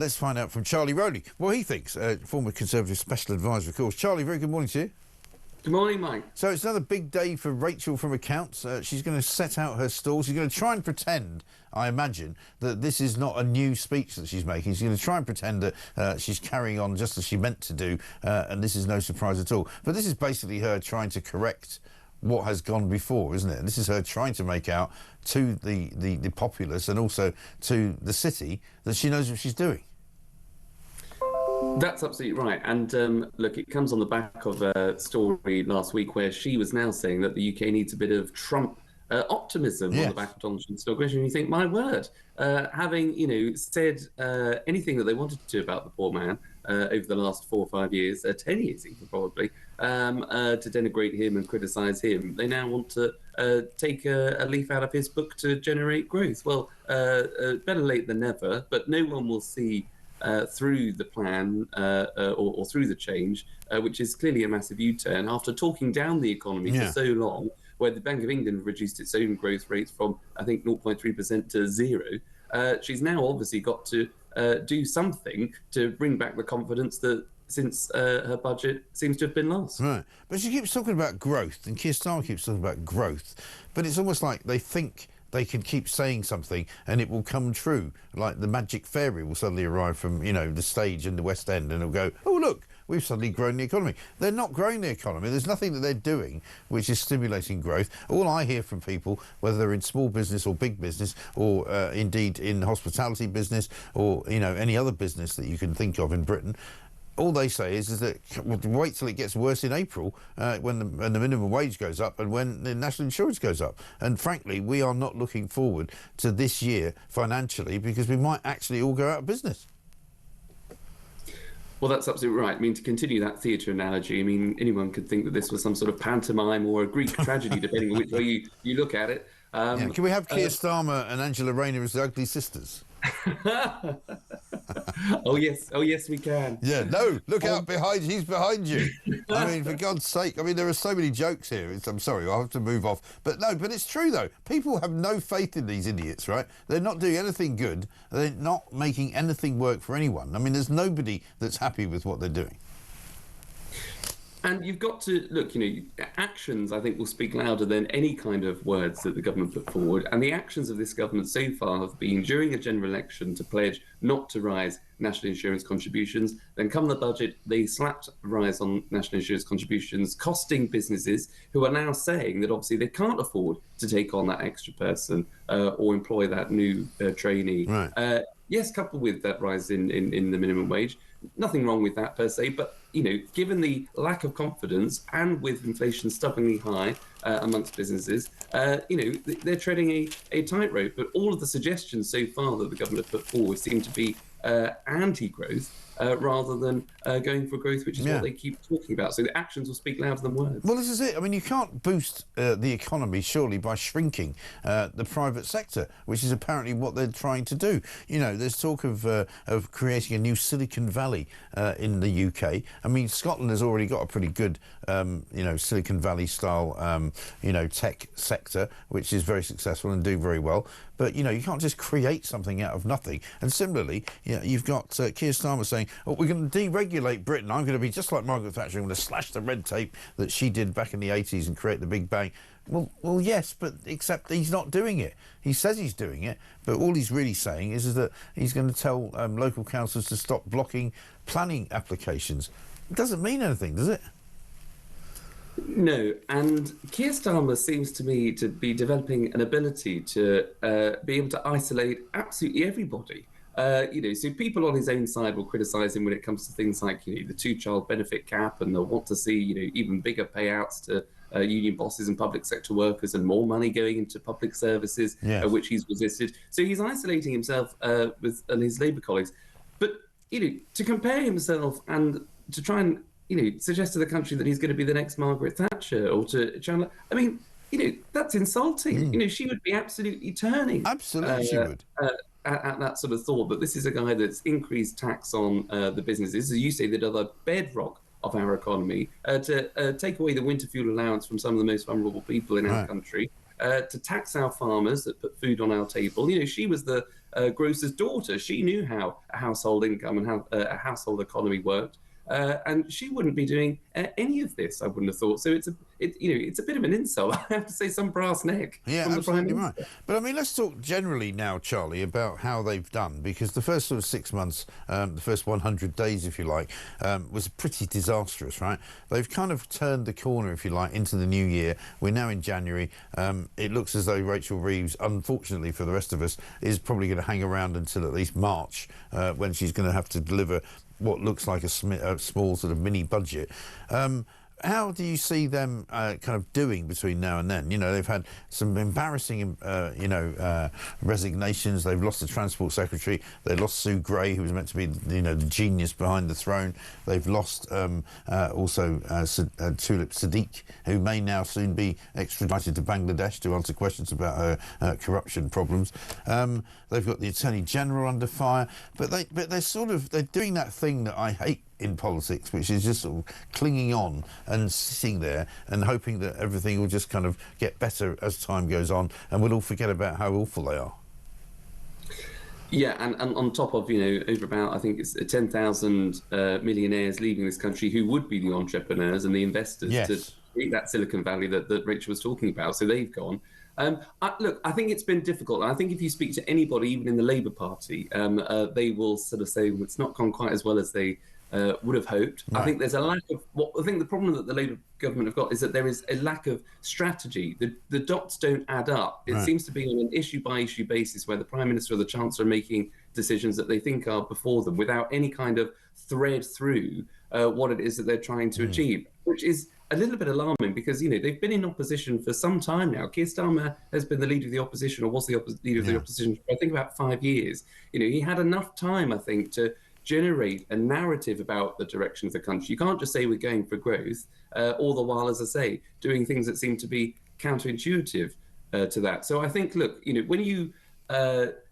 Let's find out from Charlie Rowley what he thinks, former Conservative Special Advisor, of course. Charlie, very good morning to you. Good morning, Mike. So it's another big day for Rachel from Accounts. She's going to set out her stall. She's going to try and pretend, I imagine, that this is not a new speech that she's making. She's going to try and pretend that she's carrying on just as she meant to do, and this is no surprise at all. But this is basically her trying to correct what has gone before, isn't it? And this is her trying to make out to the populace and also to the city that she knows what she's doing. That's absolutely right. And look, it comes on the back of a story last week where she was now saying that the UK needs a bit of Trump optimism on the back of Donald Trump's inauguration. And you think, my word, having said anything that they wanted to about the poor man over the last 4 or 5 years, 10 years even probably, to denigrate him and criticise him, they now want to take a leaf out of his book to generate growth. Well, better late than never, but no one will see through the plan or through the change, which is clearly a massive U-turn after talking down the economy for so long, where the Bank of England reduced its own growth rates from, I think, 0.3% to 0. She's now obviously got to do something to bring back the confidence that since her budget seems to have been lost. Right. But she keeps talking about growth, and Keir Starmer keeps talking about growth, but it's almost like they think they can keep saying something and it will come true, like the magic fairy will suddenly arrive from, the stage in the West End and it'll go, oh, look, we've suddenly grown the economy. They're not growing the economy. There's nothing that they're doing which is stimulating growth. All I hear from people, whether they're in small business or big business or indeed in hospitality business or, any other business that you can think of in Britain, all they say is that wait till it gets worse in April when the minimum wage goes up and when the national insurance goes up. And frankly, we are not looking forward to this year financially because we might actually all go out of business. Well, that's absolutely right. I mean, to continue that theatre analogy, anyone could think that this was some sort of pantomime or a Greek tragedy, depending on which way you look at it. Can we have Keir Starmer and Angela Rayner as the ugly sisters? Oh yes, we can. Yeah, no, look out behind, he's behind you. For God's sake, there are so many jokes here. I'm sorry, I'll have to move off. But it's true though. People have no faith in these idiots, right? They're not doing anything good. They're not making anything work for anyone. There's nobody that's happy with what they're doing. And you've got to look, actions, I think, will speak louder than any kind of words that the government put forward. And the actions of this government so far have been, during a general election, to pledge not to rise national insurance contributions. Then come the budget, they slapped a rise on national insurance contributions, costing businesses who are now saying that obviously they can't afford to take on that extra person or employ that new trainee. Right. Yes, coupled with that rise in the minimum wage. Nothing wrong with that per se, but given the lack of confidence and with inflation stubbornly high amongst businesses, they're treading a tightrope. But all of the suggestions so far that the government have put forward seem to be anti-growth rather than going for growth, which is what they keep talking about. So the actions will speak louder than words. Well, this is it. You can't boost the economy, surely, by shrinking the private sector, which is apparently what they're trying to do. There's talk of creating a new Silicon Valley in the UK. Scotland has already got a pretty good, Silicon Valley-style, tech sector, which is very successful and doing very well. But, you can't just create something out of nothing. And similarly, you've got Keir Starmer saying, oh, we're going to deregulate Britain. I'm going to be just like Margaret Thatcher. I'm going to slash the red tape that she did back in the 80s and create the Big Bang. Well, yes, but except he's not doing it. He says he's doing it, but all he's really saying is that he's going to tell local councils to stop blocking planning applications. It doesn't mean anything, does it? No, and Keir Starmer seems to me to be developing an ability to be able to isolate absolutely everybody. So people on his own side will criticise him when it comes to things like, the 2-child benefit cap, and they'll want to see, even bigger payouts to union bosses and public sector workers and more money going into public services, which he's resisted. So he's isolating himself with his Labour colleagues. But, to compare himself and to try and suggest to the country that he's going to be the next Margaret Thatcher or to Chandler. That's insulting. She would be absolutely turning. Absolutely, she would. At that sort of thought that this is a guy that's increased tax on the businesses, as you say, that are the bedrock of our economy, to take away the winter fuel allowance from some of the most vulnerable people in our country, to tax our farmers that put food on our table. She was the grocer's daughter. She knew how a household income and how a household economy worked. And she wouldn't be doing any of this, I wouldn't have thought. So it's a bit of an insult. I have to say, some brass neck from the Prime Minister. Right. But I mean, let's talk generally now, Charlie, about how they've done, because the first sort of 6 months, the first 100 days, if you like, was pretty disastrous, right? They've kind of turned the corner, if you like, into the new year. We're now in January. It looks as though Rachel Reeves, unfortunately for the rest of us, is probably going to hang around until at least March, when she's going to have to deliver what looks like a small sort of mini budget. How do you see them kind of doing between now and then? You know, they've had some embarrassing, resignations. They've lost the Transport Secretary. They lost Sue Gray, who was meant to be, the genius behind the throne. They've lost also Tulip Siddiq, who may now soon be extradited to Bangladesh to answer questions about her corruption problems. They've got the Attorney General under fire, but they're doing that thing that I hate in politics, which is just sort of clinging on and sitting there and hoping that everything will just kind of get better as time goes on, and we'll all forget about how awful they are. Yeah, and on top of, over about, I think it's 10,000 millionaires leaving this country who would be the entrepreneurs and the investors to create that Silicon Valley that Rachel was talking about. So they've gone. Look, I think it's been difficult. And I think if you speak to anybody, even in the Labour Party, they will sort of say, well, it's not gone quite as well as they would have hoped. Right. I think there's a lack of I think the problem that the Labour government have got is that there is a lack of strategy. The dots don't add up. It seems to be on an issue by issue basis where the Prime Minister or the Chancellor are making decisions that they think are before them without any kind of thread through what it is that they're trying to achieve, which is a little bit alarming because, they've been in opposition for some time now. Keir Starmer has been the leader of the opposition, or was the leader of the opposition for, I think, about 5 years. He had enough time, I think, to generate a narrative about the direction of the country. You can't just say we're going for growth, all the while, as I say, doing things that seem to be counterintuitive to that. So I think, look, when you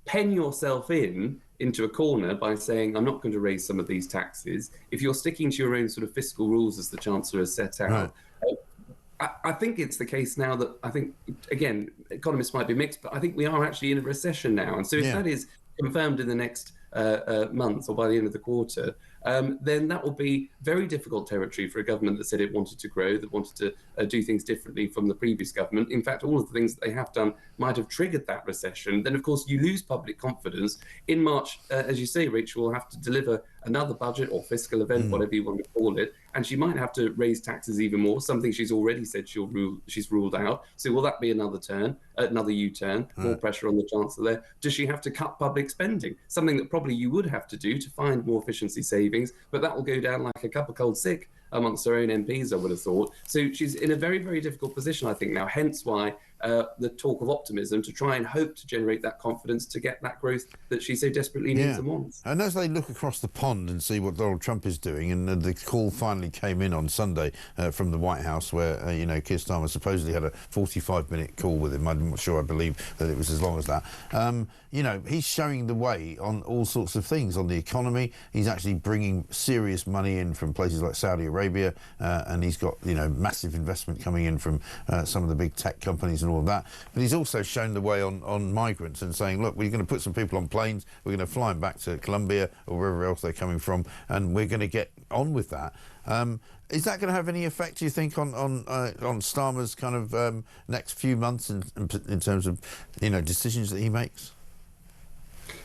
pen yourself into a corner by saying, I'm not going to raise some of these taxes, if you're sticking to your own sort of fiscal rules as the Chancellor has set out, I think it's the case now that I think, again, economists might be mixed, but I think we are actually in a recession now. And so if that is confirmed in the next month or by the end of the quarter, then that will be very difficult territory for a government that said it wanted to grow, that wanted to do things differently from the previous government. In fact, all of the things that they have done might have triggered that recession. Then, of course, you lose public confidence. In March, as you say, Rachel will have to deliver another budget or fiscal event, whatever you want to call it, and she might have to raise taxes even more, something she's already said she's ruled out. So will that be another U-turn, more pressure on the Chancellor there? Does she have to cut public spending? Something that probably you would have to do to find more efficiency savings, but that will go down like a cup of cold sick amongst her own MPs, I would have thought. So she's in a very, very difficult position, I think, now, hence why the talk of optimism to try and hope to generate that confidence to get that growth that she so desperately needs and wants. And as they look across the pond and see what Donald Trump is doing, and the call finally came in on Sunday from the White House where, Keir Starmer supposedly had a 45-minute call with him. I'm not sure I believe that it was as long as that. He's showing the way on all sorts of things, on the economy. He's actually bringing serious money in from places like Saudi Arabia, and he's got, massive investment coming in from some of the big tech companies and all of that. But he's also shown the way on migrants and saying, look, we're going to put some people on planes, we're going to fly them back to Colombia or wherever else they're coming from, and we're going to get on with that. Is that going to have any effect, do you think, on Starmer's kind of next few months in terms of, decisions that he makes?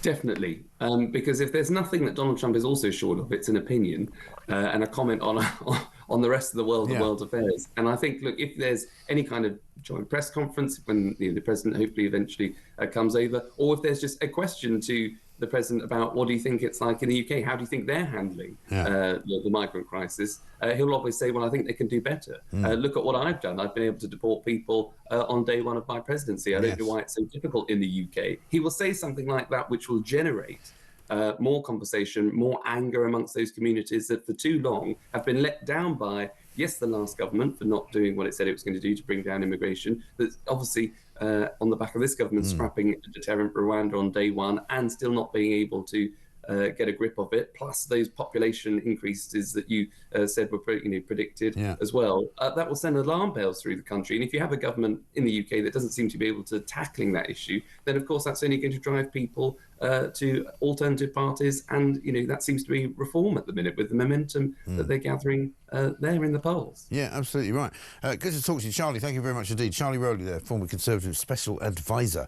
Definitely, because if there's nothing that Donald Trump is also short of, it's an opinion and a comment on the rest of the world, the world affairs. And I think, look, if there's any kind of joint press conference when the president hopefully eventually comes over, or if there's just a question to the president about what do you think it's like in the UK, how do you think they're handling the migrant crisis, he'll always say, well, I think they can do better. Look at what I've done. I've been able to deport people on day one of my presidency. I don't know why it's so difficult in the UK. He will say something like that, which will generate more conversation, more anger amongst those communities that for too long have been let down by, yes, the last government for not doing what it said it was going to do to bring down immigration. That's obviously on the back of this government scrapping a deterrent for Rwanda on day one and still not being able to get a grip of it, plus those population increases that you said were predicted as well, that will send alarm bells through the country. And if you have a government in the UK that doesn't seem to be able to tackling that issue, then of course that's only going to drive people to alternative parties, and that seems to be reform at the minute with the momentum that they're gathering there in the polls. Yeah, absolutely right. Good to talk to you, Charlie. Thank you very much indeed. Charlie Rowley there, former Conservative Special Advisor.